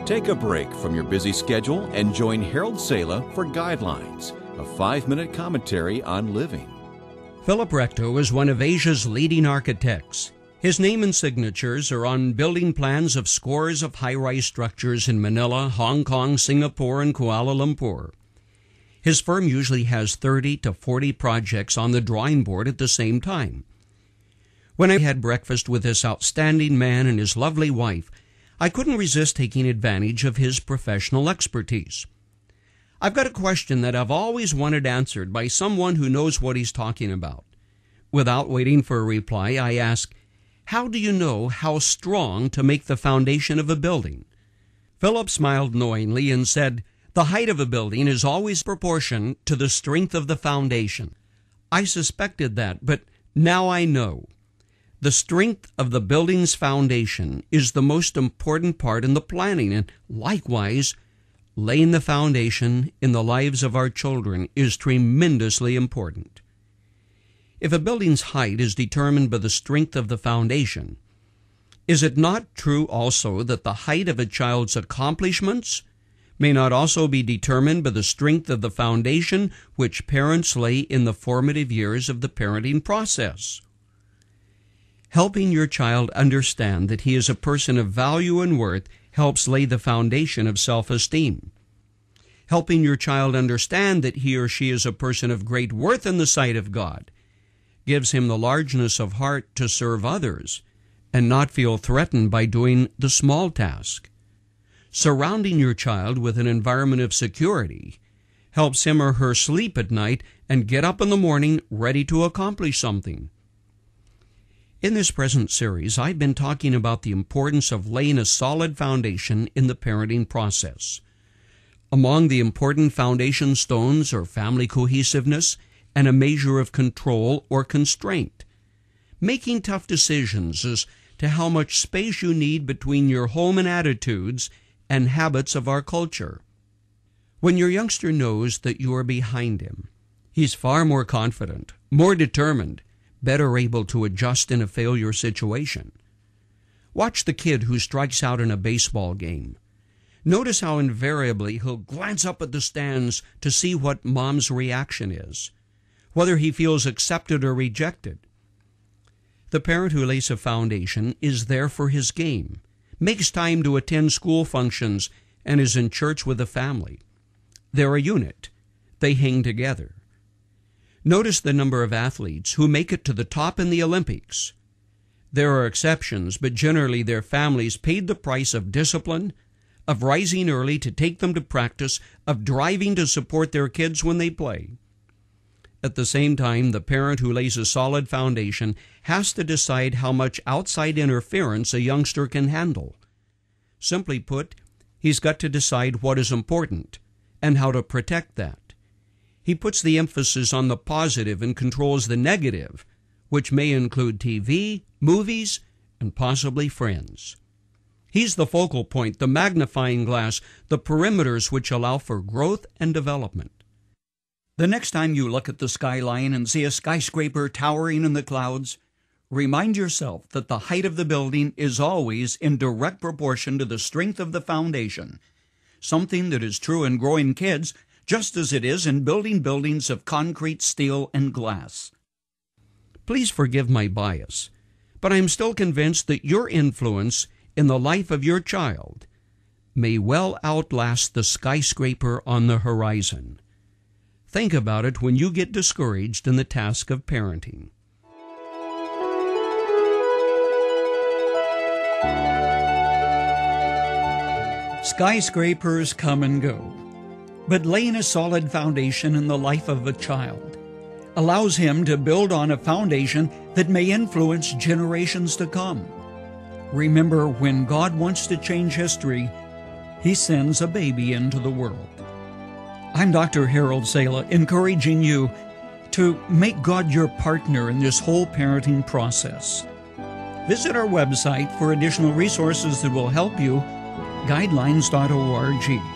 Take a break from your busy schedule and join Harold Sala for Guidelines, a 5-minute commentary on living. Philip Recto is one of Asia's leading architects. His name and signatures are on building plans of scores of high-rise structures in Manila, Hong Kong, Singapore, and Kuala Lumpur. His firm usually has 30 to 40 projects on the drawing board at the same time. When I had breakfast with this outstanding man and his lovely wife, I couldn't resist taking advantage of his professional expertise. I've got a question that I've always wanted answered by someone who knows what he's talking about. Without waiting for a reply, I ask, how do you know how strong to make the foundation of a building? Philip smiled knowingly and said, the height of a building is always proportional to the strength of the foundation. I suspected that, but now I know. The strength of the building's foundation is the most important part in the planning, and likewise, laying the foundation in the lives of our children is tremendously important. If a building's height is determined by the strength of the foundation, is it not true also that the height of a child's accomplishments may not also be determined by the strength of the foundation which parents lay in the formative years of the parenting process? Helping your child understand that he is a person of value and worth helps lay the foundation of self-esteem. Helping your child understand that he or she is a person of great worth in the sight of God gives him the largeness of heart to serve others and not feel threatened by doing the small task. Surrounding your child with an environment of security helps him or her sleep at night and get up in the morning ready to accomplish something. In this present series, I've been talking about the importance of laying a solid foundation in the parenting process. Among the important foundation stones are family cohesiveness and a measure of control or constraint. Making tough decisions as to how much space you need between your home and attitudes and habits of our culture. When your youngster knows that you are behind him, he's far more confident, more determined, better able to adjust in a failure situation. Watch the kid who strikes out in a baseball game. Notice how invariably he'll glance up at the stands to see what mom's reaction is, whether he feels accepted or rejected. The parent who lays a foundation is there for his game, makes time to attend school functions, and is in church with the family. They're a unit. They hang together. Notice the number of athletes who make it to the top in the Olympics. There are exceptions, but generally their families paid the price of discipline, of rising early to take them to practice, of driving to support their kids when they play. At the same time, the parent who lays a solid foundation has to decide how much outside interference a youngster can handle. Simply put, he's got to decide what is important and how to protect that. He puts the emphasis on the positive and controls the negative, which may include TV, movies, and possibly friends. He's the focal point, the magnifying glass, the perimeters which allow for growth and development. The next time you look at the skyline and see a skyscraper towering in the clouds, remind yourself that the height of the building is always in direct proportion to the strength of the foundation, something that is true in growing kids just as it is in building buildings of concrete, steel, and glass. Please forgive my bias, but I am still convinced that your influence in the life of your child may well outlast the skyscraper on the horizon. Think about it when you get discouraged in the task of parenting. Skyscrapers come and go, but laying a solid foundation in the life of a child allows him to build on a foundation that may influence generations to come. Remember, when God wants to change history, He sends a baby into the world. I'm Dr. Harold Sala, encouraging you to make God your partner in this whole parenting process. Visit our website for additional resources that will help you, guidelines.org.